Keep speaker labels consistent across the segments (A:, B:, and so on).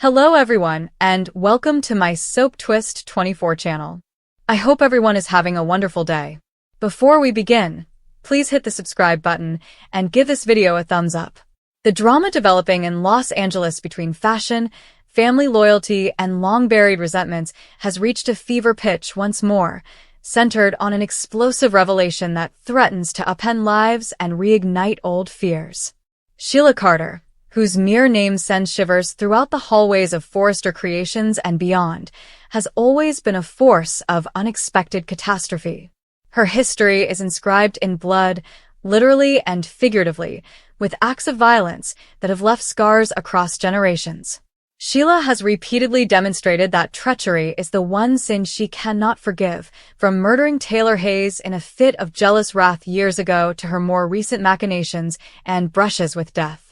A: Hello everyone, and welcome to my Soap Twist 24 channel. I hope everyone is having a wonderful day. Before we begin, please hit the subscribe button and give this video a thumbs up. The drama developing in Los Angeles between fashion, family loyalty, and long-buried resentments has reached a fever pitch once more, centered on an explosive revelation that threatens to upend lives and reignite old fears. Sheila Carter, whose mere name sends shivers throughout the hallways of Forrester Creations and beyond, has always been a force of unexpected catastrophe. Her history is inscribed in blood, literally and figuratively, with acts of violence that have left scars across generations. Sheila has repeatedly demonstrated that treachery is the one sin she cannot forgive, from murdering Taylor Hayes in a fit of jealous wrath years ago to her more recent machinations and brushes with death.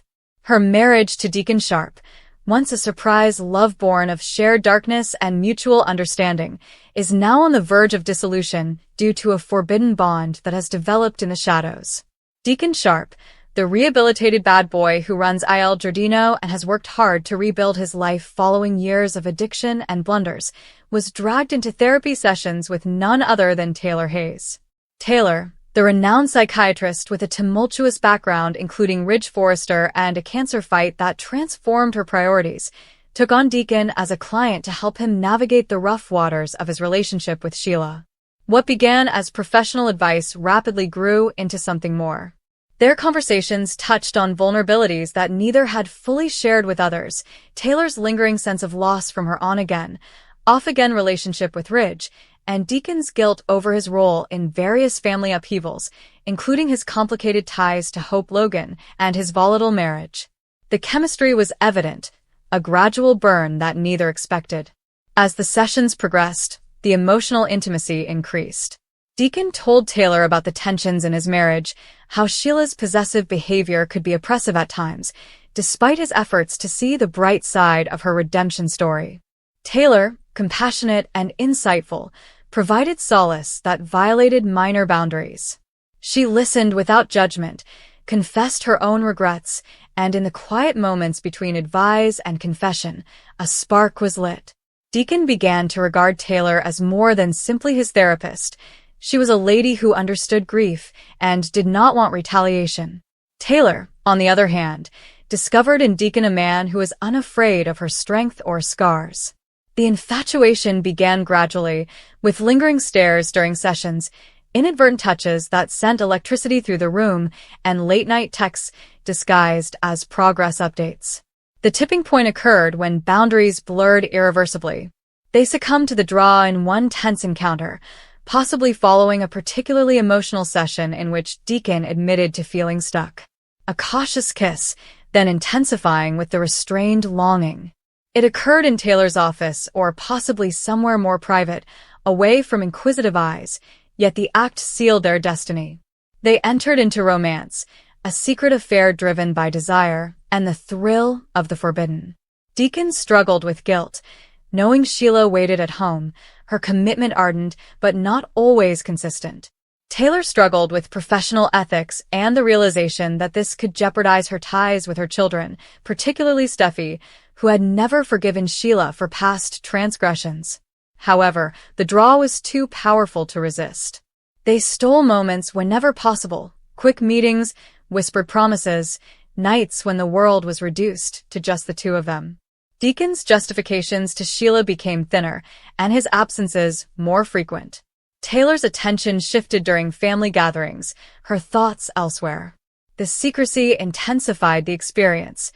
A: Her marriage to Deacon Sharp, once a surprise love born of shared darkness and mutual understanding, is now on the verge of dissolution due to a forbidden bond that has developed in the shadows. Deacon Sharp, the rehabilitated bad boy who runs Il Giardino and has worked hard to rebuild his life following years of addiction and blunders, was dragged into therapy sessions with none other than Taylor Hayes. Taylor, the renowned psychiatrist with a tumultuous background including Ridge Forrester and a cancer fight that transformed her priorities, took on Deacon as a client to help him navigate the rough waters of his relationship with Sheila. What began as professional advice rapidly grew into something more. Their conversations touched on vulnerabilities that neither had fully shared with others, Taylor's lingering sense of loss from her on-again, off-again relationship with Ridge, and Deacon's guilt over his role in various family upheavals, including his complicated ties to Hope Logan and his volatile marriage. The chemistry was evident, a gradual burn that neither expected. As the sessions progressed, the emotional intimacy increased. Deacon told Taylor about the tensions in his marriage, how Sheila's possessive behavior could be oppressive at times, despite his efforts to see the bright side of her redemption story. Taylor, compassionate and insightful, provided solace that violated minor boundaries. She listened without judgment, confessed her own regrets, and in the quiet moments between advice and confession, a spark was lit. Deacon began to regard Taylor as more than simply his therapist. She was a lady who understood grief and did not want retaliation. Taylor, on the other hand, discovered in Deacon a man who was unafraid of her strength or scars. The infatuation began gradually, with lingering stares during sessions, inadvertent touches that sent electricity through the room, and late-night texts disguised as progress updates. The tipping point occurred when boundaries blurred irreversibly. They succumbed to the draw in one tense encounter, possibly following a particularly emotional session in which Deacon admitted to feeling stuck. A cautious kiss, then intensifying with the restrained longing. It occurred in Taylor's office, or possibly somewhere more private, away from inquisitive eyes, yet the act sealed their destiny. They entered into romance, a secret affair driven by desire and the thrill of the forbidden. Deacon struggled with guilt, knowing Sheila waited at home, her commitment ardent but not always consistent. Taylor struggled with professional ethics and the realization that this could jeopardize her ties with her children, particularly Steffi, who had never forgiven Sheila for past transgressions. However, the draw was too powerful to resist. They stole moments whenever possible, quick meetings, whispered promises, nights when the world was reduced to just the two of them. Deacon's justifications to Sheila became thinner, and his absences more frequent. Taylor's attention shifted during family gatherings, her thoughts elsewhere. The secrecy intensified the experience.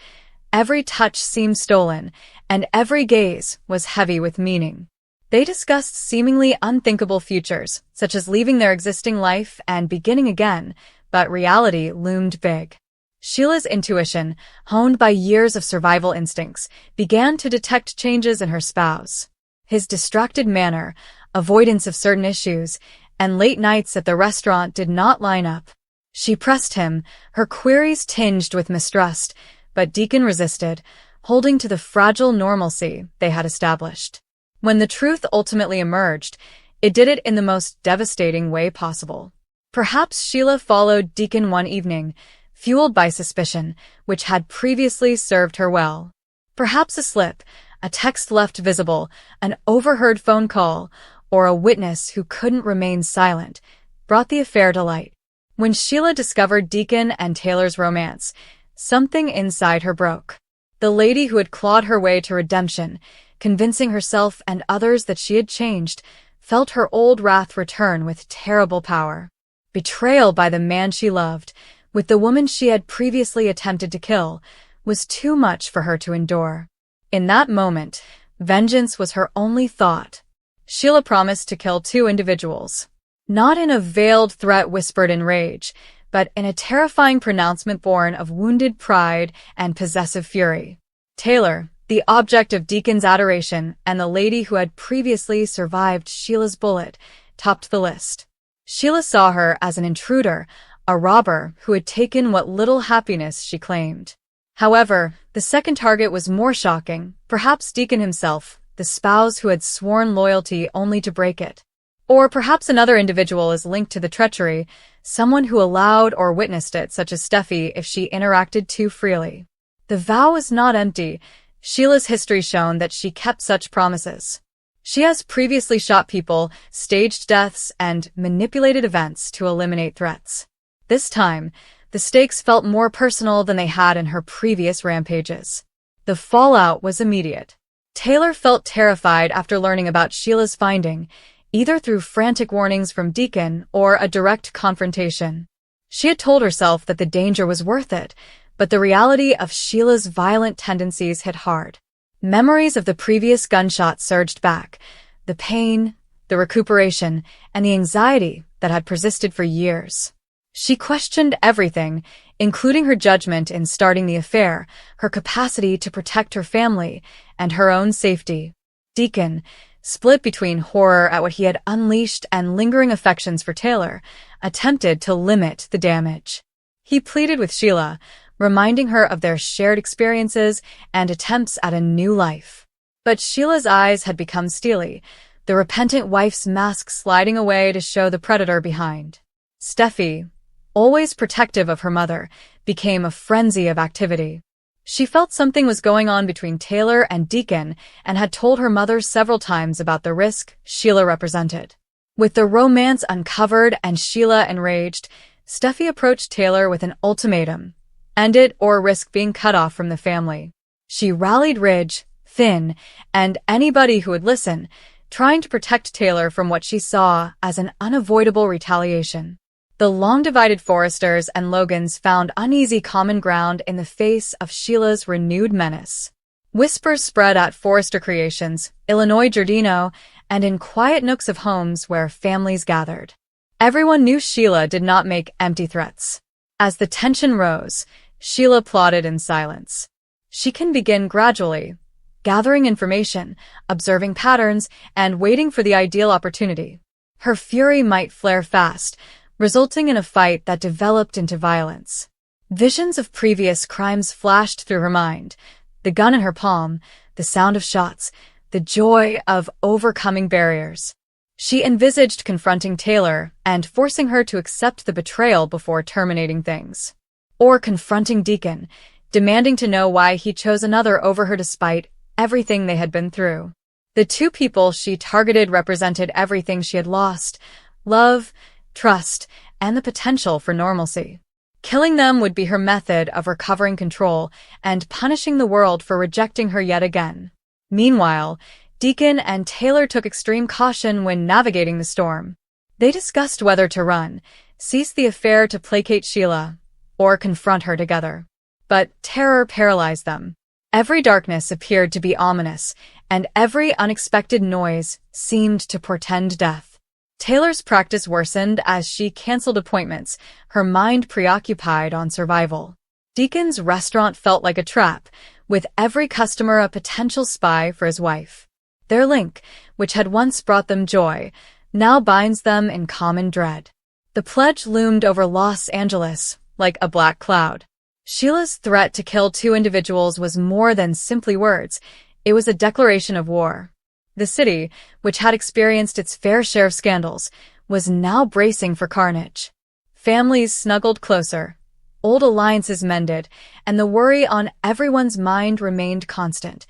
A: Every touch seemed stolen, and every gaze was heavy with meaning. They discussed seemingly unthinkable futures, such as leaving their existing life and beginning again, but reality loomed big. Sheila's intuition, honed by years of survival instincts, began to detect changes in her spouse. His distracted manner, avoidance of certain issues, and late nights at the restaurant did not line up. She pressed him, her queries tinged with mistrust, but Deacon resisted, holding to the fragile normalcy they had established. When the truth ultimately emerged, it did it in the most devastating way possible. Perhaps Sheila followed Deacon one evening, fueled by suspicion, which had previously served her well. Perhaps a slip, A text left visible, an overheard phone call, or a witness who couldn't remain silent, brought the affair to light. When Sheila discovered Deacon and Taylor's romance, something inside her broke. The lady who had clawed her way to redemption, convincing herself and others that she had changed, felt her old wrath return with terrible power. Betrayal by the man she loved, with the woman she had previously attempted to kill, was too much for her to endure. In that moment, vengeance was her only thought. Sheila promised to kill 2 individuals. Not in a veiled threat whispered in rage, but in a terrifying pronouncement born of wounded pride and possessive fury. Taylor, the object of Deacon's adoration and the lady who had previously survived Sheila's bullet, topped the list. Sheila saw her as an intruder, a robber who had taken what little happiness she claimed. However, the second target was more shocking, perhaps Deacon himself, the spouse who had sworn loyalty only to break it. Or perhaps another individual is linked to the treachery, someone who allowed or witnessed it, such as Steffi, if she interacted too freely. The vow was not empty. Sheila's history shown that she kept such promises. She has previously shot people, staged deaths, and manipulated events to eliminate threats. This time, the stakes felt more personal than they had in her previous rampages. The fallout was immediate. Taylor felt terrified after learning about Sheila's finding, either through frantic warnings from Deacon or a direct confrontation. She had told herself that the danger was worth it, but the reality of Sheila's violent tendencies hit hard. Memories of the previous gunshot surged back, the pain, the recuperation, and the anxiety that had persisted for years. She questioned everything, including her judgment in starting the affair, her capacity to protect her family, and her own safety. Deacon, split between horror at what he had unleashed and lingering affections for Taylor, attempted to limit the damage. He pleaded with Sheila, reminding her of their shared experiences and attempts at a new life. But Sheila's eyes had become steely, the repentant wife's mask sliding away to show the predator behind. Steffi, always protective of her mother, became a frenzy of activity. She felt something was going on between Taylor and Deacon and had told her mother several times about the risk Sheila represented. With the romance uncovered and Sheila enraged, Steffi approached Taylor with an ultimatum: end it or risk being cut off from the family. She rallied Ridge, Finn, and anybody who would listen, trying to protect Taylor from what she saw as an unavoidable retaliation. The long-divided Forresters and Logans found uneasy common ground in the face of Sheila's renewed menace. Whispers spread at Forrester Creations, Illinois Giardino, and in quiet nooks of homes where families gathered. Everyone knew Sheila did not make empty threats. As the tension rose, Sheila plotted in silence. She can begin gradually, gathering information, observing patterns, and waiting for the ideal opportunity. Her fury might flare fast, resulting in a fight that developed into violence. Visions of previous crimes flashed through her mind, the gun in her palm, the sound of shots, the joy of overcoming barriers. She envisaged confronting Taylor and forcing her to accept the betrayal before terminating things. Or confronting Deacon, demanding to know why he chose another over her despite everything they had been through. The 2 people she targeted represented everything she had lost: love, trust, and the potential for normalcy. Killing them would be her method of recovering control and punishing the world for rejecting her yet again. Meanwhile, Deacon and Taylor took extreme caution when navigating the storm. They discussed whether to run, cease the affair to placate Sheila, or confront her together. But terror paralyzed them. Every darkness appeared to be ominous, and every unexpected noise seemed to portend death. Taylor's practice worsened as she canceled appointments, her mind preoccupied on survival. Deacon's restaurant felt like a trap, with every customer a potential spy for his wife. Their link, which had once brought them joy, now binds them in common dread. The pledge loomed over Los Angeles, like a black cloud. Sheila's threat to kill 2 individuals was more than simply words. It was a declaration of war. The city, which had experienced its fair share of scandals, was now bracing for carnage. Families snuggled closer, old alliances mended, and the worry on everyone's mind remained constant.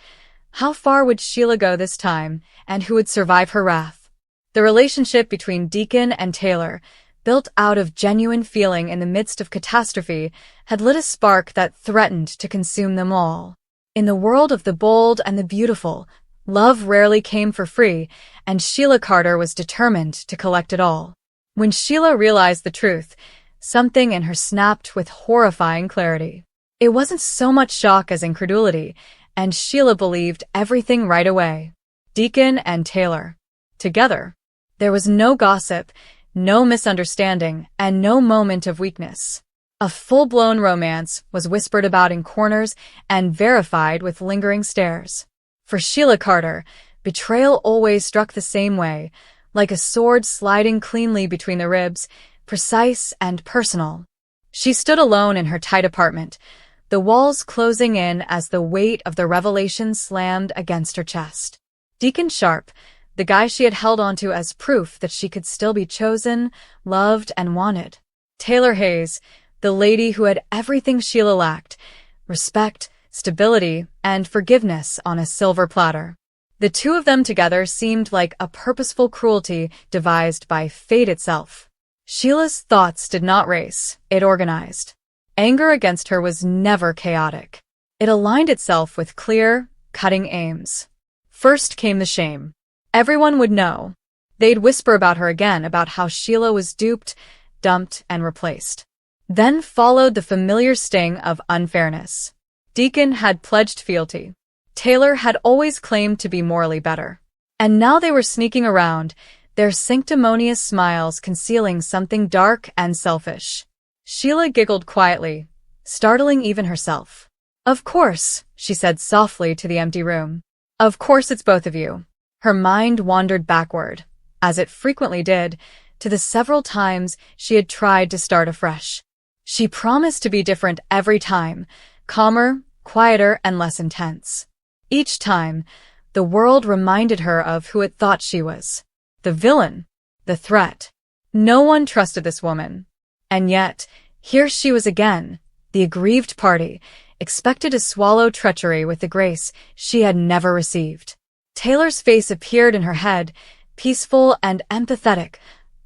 A: How far would Sheila go this time, and who would survive her wrath? The relationship between Deacon and Taylor, built out of genuine feeling in the midst of catastrophe, had lit a spark that threatened to consume them all. In the world of the bold and the beautiful, love rarely came for free, and Sheila Carter was determined to collect it all. When Sheila realized the truth, something in her snapped with horrifying clarity. It wasn't so much shock as incredulity, and Sheila believed everything right away. Deacon and Taylor. Together. There was no gossip, no misunderstanding, and no moment of weakness. A full-blown romance was whispered about in corners and verified with lingering stares. For Sheila Carter, betrayal always struck the same way, like a sword sliding cleanly between the ribs, precise and personal. She stood alone in her tight apartment, the walls closing in as the weight of the revelation slammed against her chest. Deacon Sharp, the guy she had held onto as proof that she could still be chosen, loved, and wanted. Taylor Hayes, the lady who had everything Sheila lacked, respect, stability, and forgiveness on a silver platter. The two of them together seemed like a purposeful cruelty devised by fate itself. Sheila's thoughts did not race, it organized. Anger against her was never chaotic. It aligned itself with clear, cutting aims. First came the shame. Everyone would know. They'd whisper about her again, about how Sheila was duped, dumped, and replaced. Then followed the familiar sting of unfairness. Deacon had pledged fealty. Taylor had always claimed to be morally better. And now they were sneaking around, their sanctimonious smiles concealing something dark and selfish. Sheila giggled quietly, startling even herself. "Of course," she said softly to the empty room. "Of course it's both of you." Her mind wandered backward, as it frequently did, to the several times she had tried to start afresh. She promised to be different every time, calmer, quieter, and less intense. Each time, the world reminded her of who it thought she was. The villain. The threat. No one trusted this woman. And yet, here she was again, the aggrieved party, expected to swallow treachery with the grace she had never received. Taylor's face appeared in her head, peaceful and empathetic,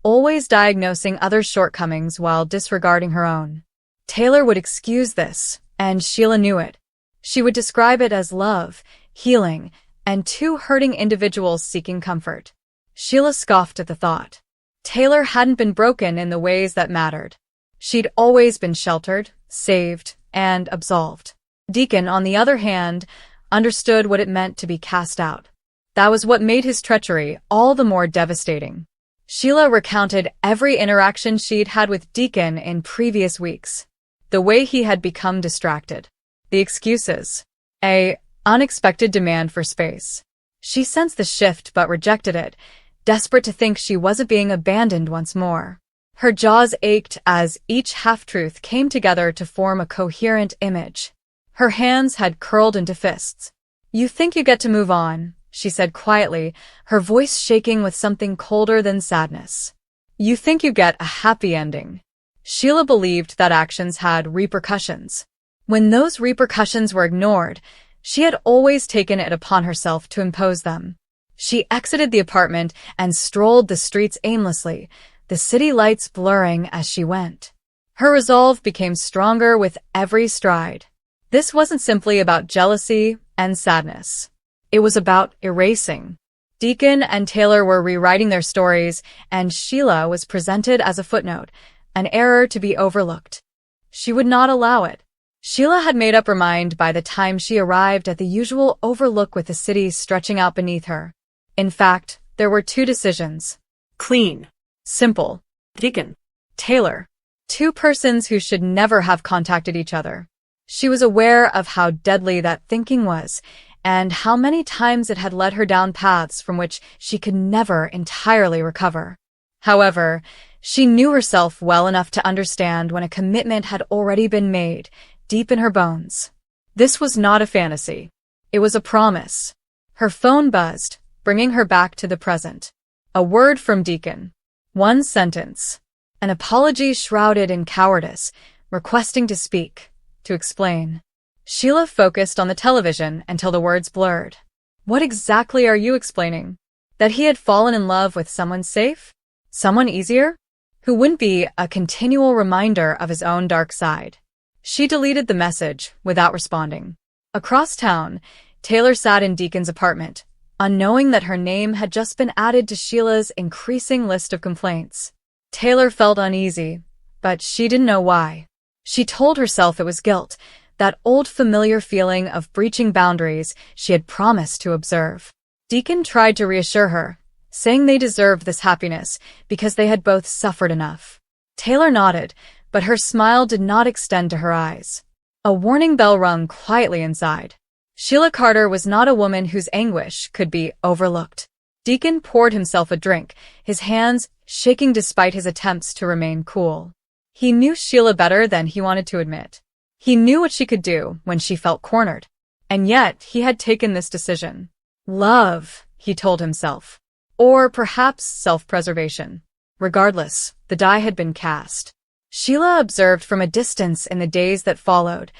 A: always diagnosing others' shortcomings while disregarding her own. Taylor would excuse this, and Sheila knew it. She would describe it as love, healing, and two hurting individuals seeking comfort. Sheila scoffed at the thought. Taylor hadn't been broken in the ways that mattered. She'd always been sheltered, saved, and absolved. Deacon, on the other hand, understood what it meant to be cast out. That was what made his treachery all the more devastating. Sheila recounted every interaction she'd had with Deacon in previous weeks. The way he had become distracted. The excuses. An unexpected demand for space. She sensed the shift but rejected it, desperate to think she wasn't being abandoned once more. Her jaws ached as each half-truth came together to form a coherent image. Her hands had curled into fists. "You think you get to move on," she said quietly, her voice shaking with something colder than sadness. "You think you get a happy ending." Sheila believed that actions had repercussions. When those repercussions were ignored, she had always taken it upon herself to impose them. She exited the apartment and strolled the streets aimlessly, the city lights blurring as she went. Her resolve became stronger with every stride. This wasn't simply about jealousy and sadness. It was about erasing. Deacon and Taylor were rewriting their stories, and Sheila was presented as a footnote, an error to be overlooked. She would not allow it. Sheila had made up her mind by the time she arrived at the usual overlook with the city stretching out beneath her. In fact, there were two decisions. Clean. Simple. Deacon. Taylor. Two persons who should never have contacted each other. She was aware of how deadly that thinking was, and how many times it had led her down paths from which she could never entirely recover. However, she knew herself well enough to understand when a commitment had already been made, deep in her bones. This was not a fantasy. It was a promise. Her phone buzzed, bringing her back to the present. A word from Deacon. One sentence. An apology shrouded in cowardice, requesting to speak, to explain. Sheila focused on the television until the words blurred. What exactly are you explaining? That he had fallen in love with someone safe? Someone easier? Who wouldn't be a continual reminder of his own dark side. She deleted the message without responding. Across town, Taylor sat in Deacon's apartment, unknowing that her name had just been added to Sheila's increasing list of complaints. Taylor felt uneasy, but she didn't know why. She told herself it was guilt, that old familiar feeling of breaching boundaries she had promised to observe. Deacon tried to reassure her, saying they deserved this happiness because they had both suffered enough. Taylor nodded, but her smile did not extend to her eyes. A warning bell rung quietly inside. Sheila Carter was not a woman whose anguish could be overlooked. Deacon poured himself a drink, his hands shaking despite his attempts to remain cool. He knew Sheila better than he wanted to admit. He knew what she could do when she felt cornered. And yet, he had taken this decision. Love, he told himself. Or perhaps self-preservation. Regardless, the die had been cast. Sheila observed from a distance in the days that followed,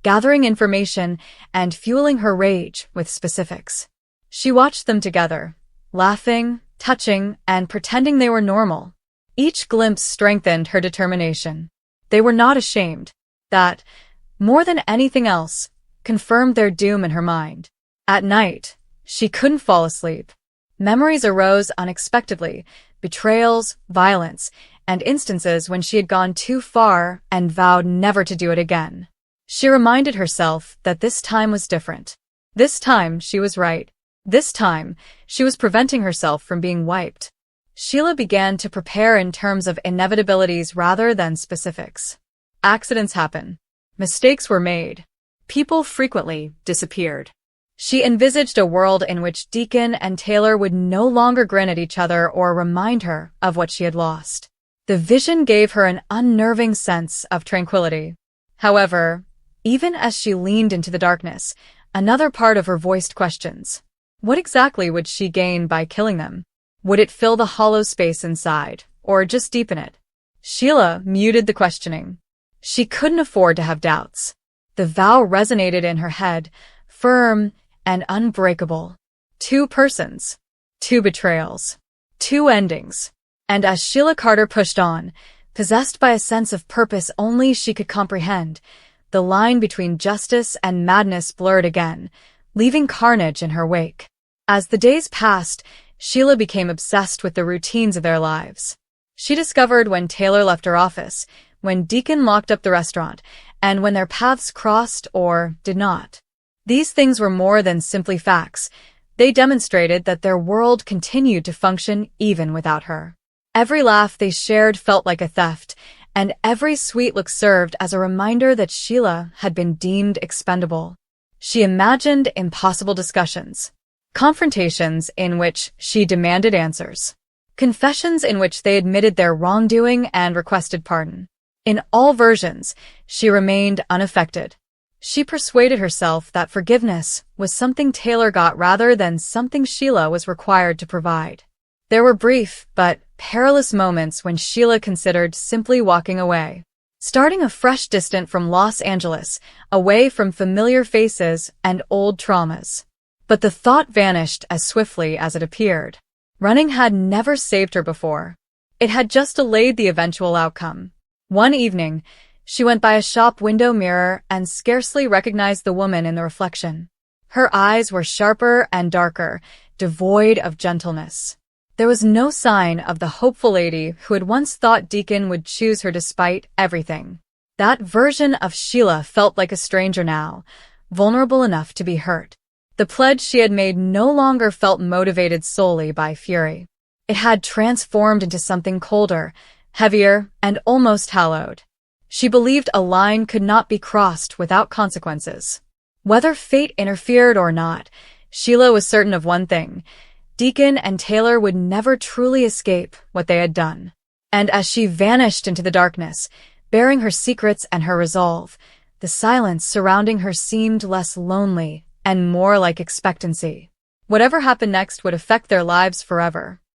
A: gathering information and fueling her rage with specifics. She watched them together, laughing, touching, and pretending they were normal. Each glimpse strengthened her determination. They were not ashamed. That, more than anything else, confirmed their doom in her mind. At night, she couldn't fall asleep. Memories arose unexpectedly, betrayals, violence, and instances when she had gone too far and vowed never to do it again. She reminded herself that this time was different. This time, she was right. This time, she was preventing herself from being wiped. Sheila began to prepare in terms of inevitabilities rather than specifics. Accidents happen. Mistakes were made. People frequently disappeared. She envisaged a world in which Deacon and Taylor would no longer grin at each other or remind her of what she had lost. The vision gave her an unnerving sense of tranquility. However, even as she leaned into the darkness, another part of her voiced questions. What exactly would she gain by killing them? Would it fill the hollow space inside, or just deepen it? Sheila muted the questioning. She couldn't afford to have doubts. The vow resonated in her head, firm and unbreakable. 2 persons. 2 betrayals. 2 endings. And as Sheila Carter pushed on, possessed by a sense of purpose only she could comprehend, the line between justice and madness blurred again, leaving carnage in her wake. As the days passed, Sheila became obsessed with the routines of their lives. She discovered when Taylor left her office, when Deacon locked up the restaurant, and when their paths crossed or did not. These things were more than simply facts. They demonstrated that their world continued to function even without her. Every laugh they shared felt like a theft, and every sweet look served as a reminder that Sheila had been deemed expendable. She imagined impossible discussions. Confrontations in which she demanded answers. Confessions in which they admitted their wrongdoing and requested pardon. In all versions, she remained unaffected. She persuaded herself that forgiveness was something Taylor got rather than something Sheila was required to provide. There were brief but perilous moments when Sheila considered simply walking away. Starting afresh distant from Los Angeles, away from familiar faces and old traumas. But the thought vanished as swiftly as it appeared. Running had never saved her before. It had just delayed the eventual outcome. One evening, she went by a shop window mirror and scarcely recognized the woman in the reflection. Her eyes were sharper and darker, devoid of gentleness. There was no sign of the hopeful lady who had once thought Deacon would choose her despite everything. That version of Sheila felt like a stranger now, vulnerable enough to be hurt. The pledge she had made no longer felt motivated solely by fury. It had transformed into something colder, heavier, and almost hallowed. She believed a line could not be crossed without consequences. Whether fate interfered or not, Sheila was certain of one thing. Deacon and Taylor would never truly escape what they had done. And as she vanished into the darkness, bearing her secrets and her resolve, the silence surrounding her seemed less lonely and more like expectancy. Whatever happened next would affect their lives forever.